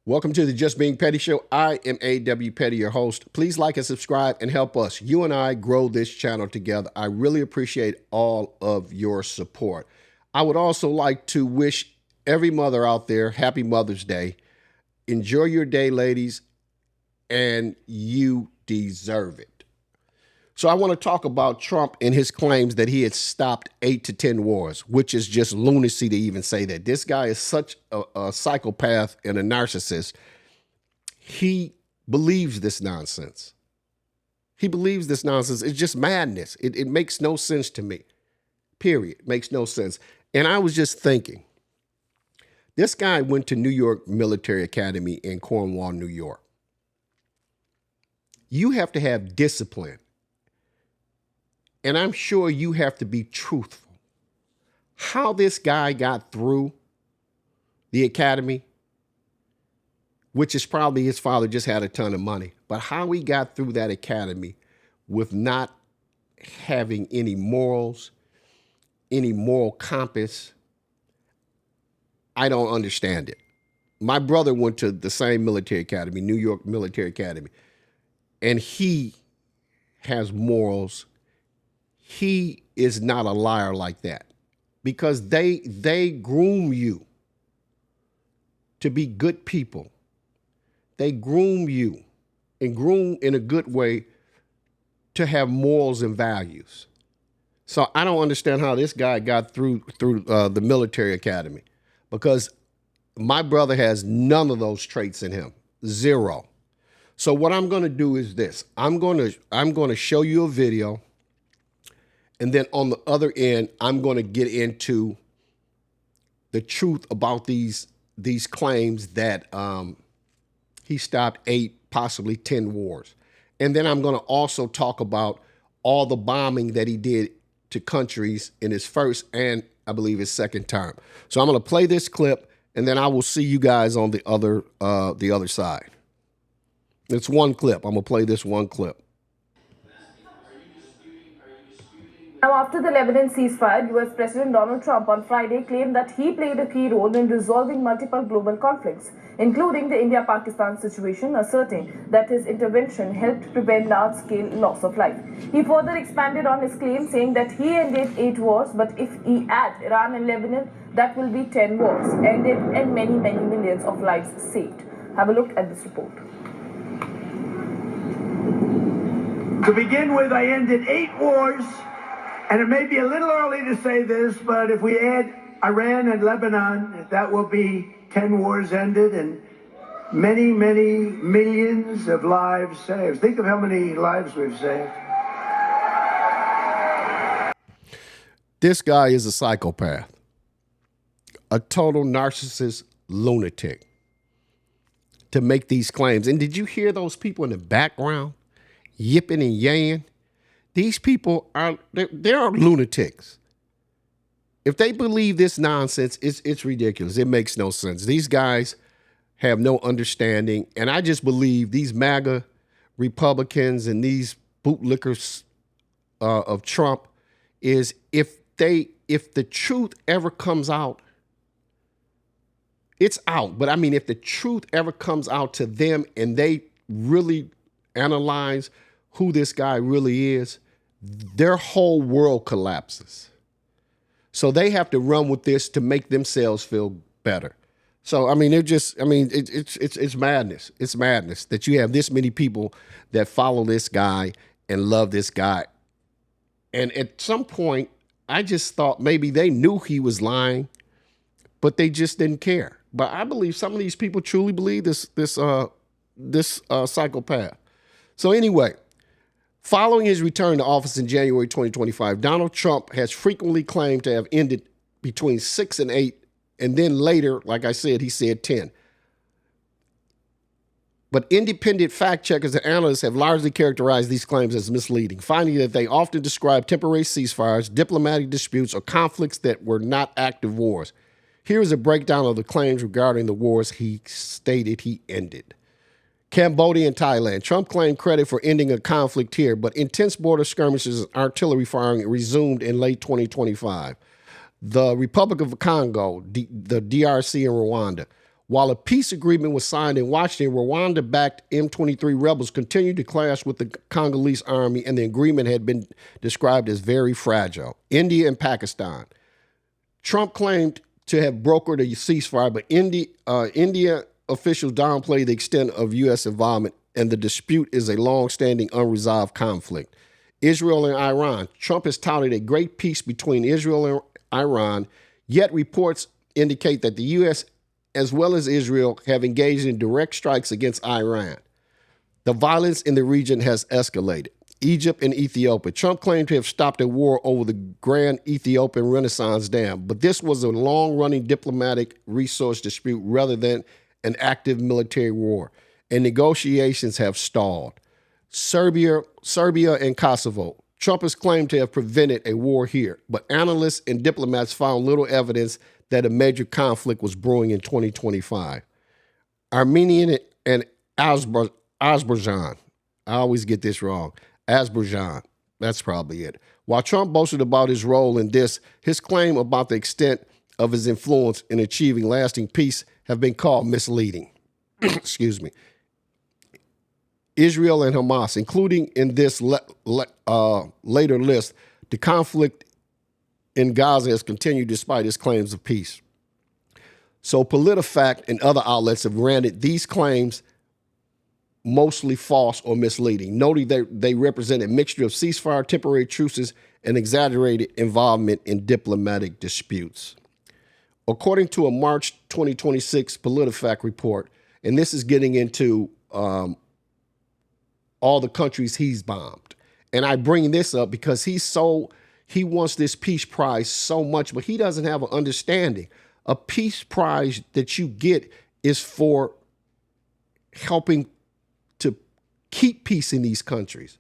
Welcome to the Just Being Petty Show. I am A.W. Petty, your host. Please like and subscribe and help us, you and I, grow this channel together. I really appreciate all of your support. I would also like to wish every mother out there happy Mother's Day. Enjoy your day, ladies, and you deserve it. So I want to talk about Trump and his claims that he had stopped 8 to 10 wars, which is just lunacy to even say that. This guy is such a psychopath and a narcissist. He believes this nonsense. He believes this nonsense. It's just madness. It makes no sense to me. Period. Makes no sense. And I was just thinking, this guy went to New York Military Academy in Cornwall, New York. You have to have discipline. And I'm sure you have to be truthful. How this guy got through the academy, which is probably his father just had a ton of money, but how he got through that academy with not having any morals, any moral compass, I don't understand it. My brother went to the same military academy, New York Military Academy, and he has morals. He is not a liar like that because they groom you to be good people. They groom you and groom in a good way to have morals and values. So I don't understand how this guy got through the military academy because my brother has none of those traits in him. Zero. So what I'm going to do is this. I'm going to show you a video. And then on the other end, I'm going to get into the truth about these claims that he stopped 8, possibly 10 wars. And then I'm going to also talk about all the bombing that he did to countries in his first and I believe his second term. So I'm going to play this clip, and then I will see you guys on the other side. It's one clip. I'm going to play this one clip. Now, after the Lebanon ceasefire, US President Donald Trump on Friday claimed that he played a key role in resolving multiple global conflicts, including the India-Pakistan situation, asserting that his intervention helped prevent large-scale loss of life. He further expanded on his claim, saying that he ended 8 wars, but if he add Iran and Lebanon, that will be 10 wars ended and many, many millions of lives saved. Have a look at this report. To begin with, I ended 8 wars. And it may be a little early to say this, but if we add Iran and Lebanon, that will be 10 wars ended and many, many millions of lives saved. Think of how many lives we've saved. This guy is a psychopath, a total narcissist lunatic to make these claims. And did you hear those people in the background yipping and yaying? These people they're lunatics. If they believe this nonsense, it's ridiculous. It makes no sense. These guys have no understanding. And I just believe these MAGA Republicans and these bootlickers of Trump is if the truth ever comes out, it's out. But I mean, if the truth ever comes out to them and they really analyze who this guy really is, their whole world collapses. So they have to run with this to make themselves feel better. So, I mean, it's madness. It's madness that you have this many people that follow this guy and love this guy. And at some point, I just thought maybe they knew he was lying, but they just didn't care. But I believe some of these people truly believe this psychopath. So anyway, following his return to office in January 2025, Donald Trump has frequently claimed to have ended between 6 and 8, and then later, like I said, he said 10. But independent fact checkers and analysts have largely characterized these claims as misleading, finding that they often describe temporary ceasefires, diplomatic disputes, or conflicts that were not active wars. Here is a breakdown of the claims regarding the wars he stated he ended. Cambodia and Thailand. Trump claimed credit for ending a conflict here, but intense border skirmishes and artillery firing resumed in late 2025. The Republic of Congo, the DRC, and Rwanda. While a peace agreement was signed in Washington, Rwanda-backed M23 rebels continued to clash with the Congolese army, and the agreement had been described as very fragile. India and Pakistan. Trump claimed to have brokered a ceasefire, but India officials downplayed the extent of U.S. involvement, and the dispute is a long-standing unresolved conflict. Israel and Iran. Trump has touted a great peace between Israel and Iran, yet reports indicate that the U.S. as well as Israel have engaged in direct strikes against Iran. The violence in the region has escalated. Egypt and Ethiopia. Trump claimed to have stopped a war over the Grand Ethiopian Renaissance Dam, but this was a long-running diplomatic resource dispute rather than an active military war, and negotiations have stalled. Serbia and Kosovo. Trump has claimed to have prevented a war here, but analysts and diplomats found little evidence that a major conflict was brewing in 2025. Armenia and Azerbaijan. I always get this wrong. Azerbaijan. That's probably it. While Trump boasted about his role in this, his claim about the extent of his influence in achieving lasting peace have been called misleading. Excuse me. Israel and Hamas, including in this later list, the conflict in Gaza has continued despite his claims of peace. So PolitiFact and other outlets have rendered these claims mostly false or misleading, noting that they represent a mixture of ceasefire, temporary truces, and exaggerated involvement in diplomatic disputes. According to a March 2026 PolitiFact report, and this is getting into all the countries he's bombed. And I bring this up because he wants this peace prize so much, but he doesn't have an understanding. A peace prize that you get is for helping to keep peace in these countries,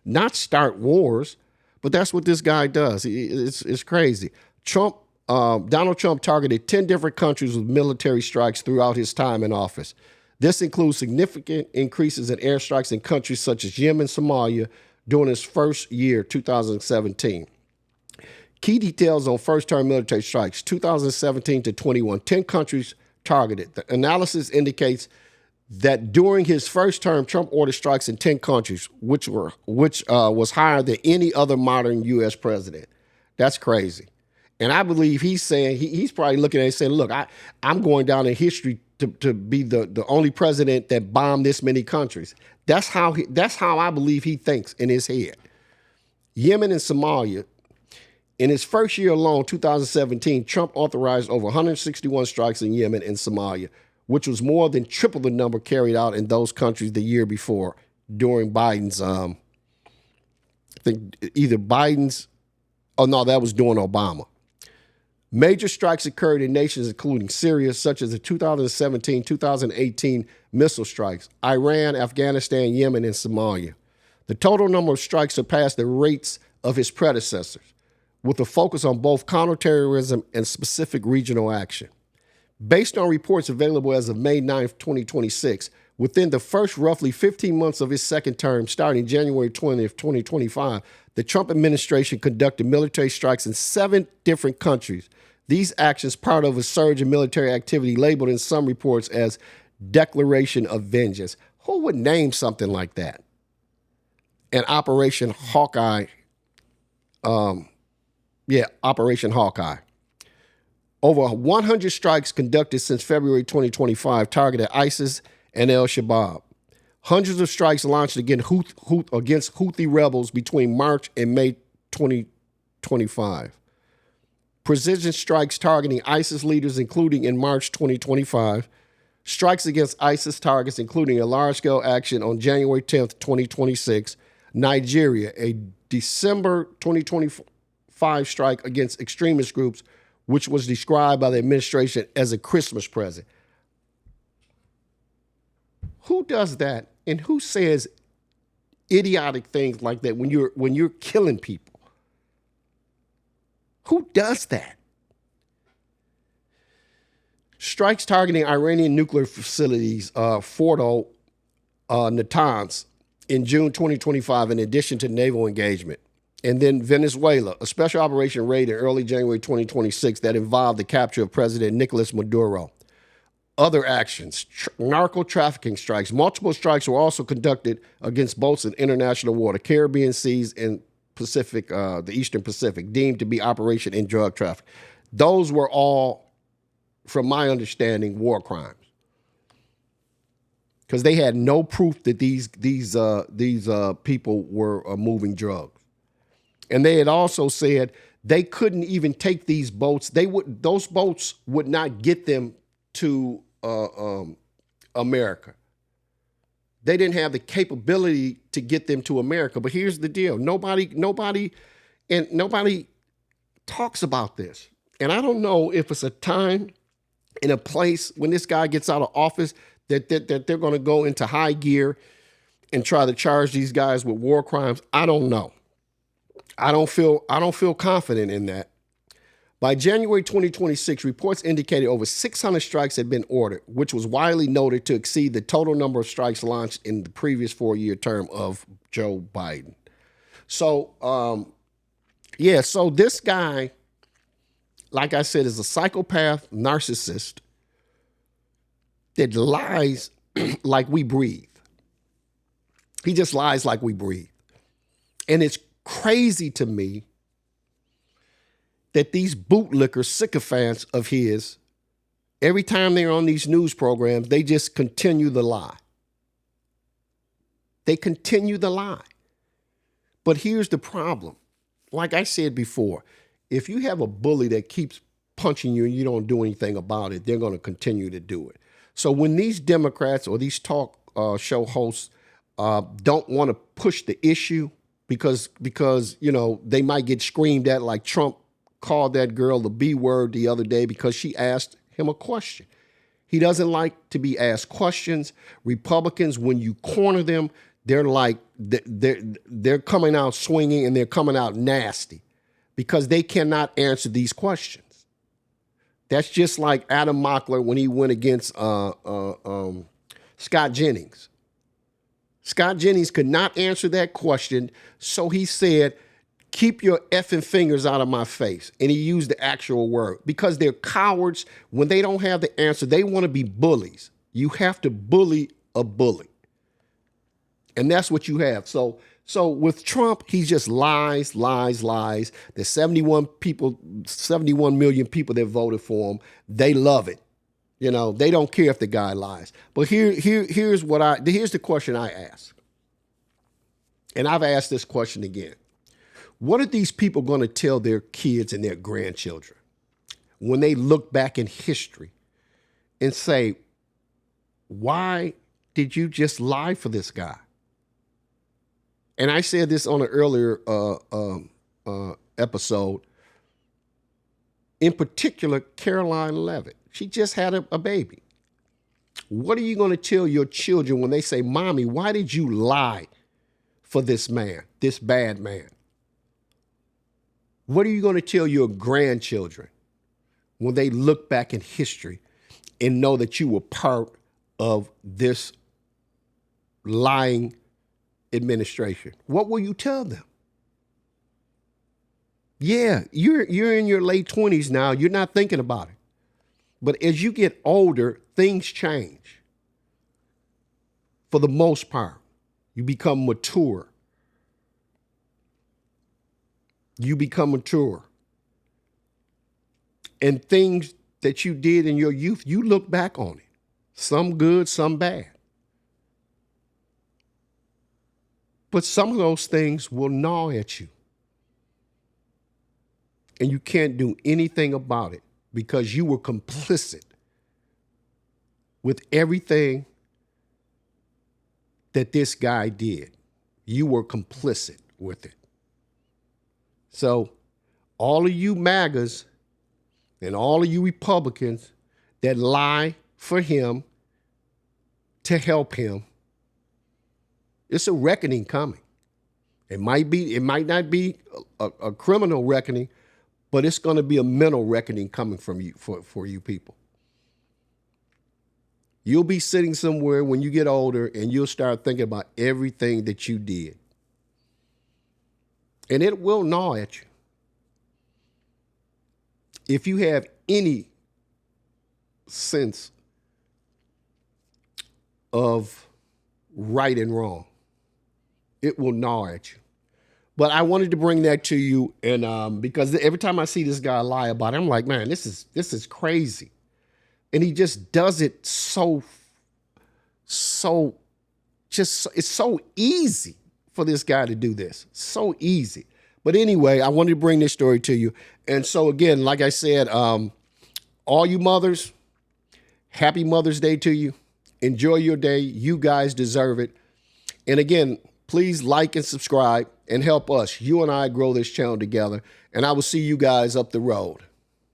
not start wars. But that's what this guy does. It's crazy. Donald Trump targeted 10 different countries with military strikes throughout his time in office. This includes significant increases in airstrikes in countries such as Yemen and Somalia during his first year, 2017. Key details on first-term military strikes, 2017 to 21, 10 countries targeted. The analysis indicates that during his first term, Trump ordered strikes in 10 countries, which was higher than any other modern U.S. president. That's crazy. And I believe he's saying, he's probably looking at it and saying, look, I'm going down in history to be the only president that bombed this many countries. That's how I believe he thinks in his head. Yemen and Somalia. In his first year alone, 2017, Trump authorized over 161 strikes in Yemen and Somalia, which was more than triple the number carried out in those countries the year before during Biden's, I think either Biden's, oh no, that was during Obama. Major strikes occurred in nations including Syria, such as the 2017-2018 missile strikes, Iran, Afghanistan, Yemen, and Somalia. The total number of strikes surpassed the rates of his predecessors, with a focus on both counterterrorism and specific regional action. Based on reports available as of May 9th, 2026, within the first roughly 15 months of his second term, starting January 20th, 2025, the Trump administration conducted military strikes in 7 different countries. These actions part of a surge in military activity labeled in some reports as declaration of vengeance. Who would name something like that? And Operation Hawkeye, Operation Hawkeye. Over 100 strikes conducted since February 2025 targeted ISIS and al-Shabaab. Hundreds of strikes launched against Houthi rebels between March and May 2025. Precision strikes targeting ISIS leaders, including in March 2025. Strikes against ISIS targets, including a large-scale action on January 10th, 2026. Nigeria, a December 2025 strike against extremist groups, which was described by the administration as a Christmas present. Who does that, and who says idiotic things like that when you're killing people? Who does that? Strikes targeting Iranian nuclear facilities, Fordo, Natanz, in June 2025, in addition to naval engagement. And then Venezuela, a special operation raid in early January 2026 that involved the capture of President Nicolas Maduro. Other actions, narco trafficking strikes. Multiple strikes were also conducted against boats in international water, Caribbean seas, and Pacific, the Eastern Pacific, deemed to be operation in drug trafficking. Those were all, from my understanding, war crimes, because they had no proof that these people were moving drugs. And they had also said they couldn't even take these boats. Those boats would not get them to America. They didn't have the capability to get them to America. But here's the deal: nobody talks about this. And I don't know if it's a time and a place when this guy gets out of office that they're going to go into high gear and try to charge these guys with war crimes. I don't know. I don't feel confident in that. By January 2026, reports indicated over 600 strikes had been ordered, which was widely noted to exceed the total number of strikes launched in the previous 4-year term of Joe Biden. So, so this guy, like I said, is a psychopath narcissist that lies like we breathe. He just lies like we breathe. And it's crazy to me that these bootlicker sycophants of his, every time they're on these news programs, they just continue the lie. They continue the lie. But here's the problem. Like I said before, if you have a bully that keeps punching you and you don't do anything about it, they're going to continue to do it. So when these Democrats or these talk show hosts don't want to push the issue because they might get screamed at, like Trump called that girl the B word the other day because she asked him a question. He doesn't like to be asked questions. Republicans, when you corner them, they're like they're coming out swinging and they're coming out nasty because they cannot answer these questions. That's just like Adam Mockler when he went against Scott Jennings. Scott Jennings could not answer that question, so he said, "Keep your effing fingers out of my face." And he used the actual word because they're cowards. When they don't have the answer, they want to be bullies. You have to bully a bully. And that's what you have. So with Trump, he just lies. There's 71 million people that voted for him. They love it. They don't care if the guy lies. But here's the question I ask. And I've asked this question again. What are these people going to tell their kids and their grandchildren when they look back in history and say, why did you just lie for this guy? And I said this on an earlier episode. In particular, Caroline Levitt. She just had a baby. What are you going to tell your children when they say, "Mommy, why did you lie for this man, this bad man?" What are you going to tell your grandchildren when they look back in history and know that you were part of this lying administration? What will you tell them? Yeah, you're in your late 20s now. You're not thinking about it. But as you get older, things change. For the most part, you become mature. And things that you did in your youth, you look back on it. Some good, some bad. But some of those things will gnaw at you. And you can't do anything about it because you were complicit with everything that this guy did. You were complicit with it. So all of you MAGAs and all of you Republicans that lie for him to help him, it's a reckoning coming. It might not be a criminal reckoning, but it's going to be a mental reckoning coming from you for you people. You'll be sitting somewhere when you get older and you'll start thinking about everything that you did. And it will gnaw at you. If you have any sense of right and wrong. It will gnaw at you. But I wanted to bring that to you, and because every time I see this guy lie about it, I'm like, man, this is crazy, and he just does it so just it's so easy for this guy to do this, so easy. But anyway, I wanted to bring this story to you, and so again, like I said, all you mothers, happy Mother's Day to you. Enjoy your day. You guys deserve it. And again, please like and subscribe and help us, you and I, grow this channel together. And I will see you guys up the road.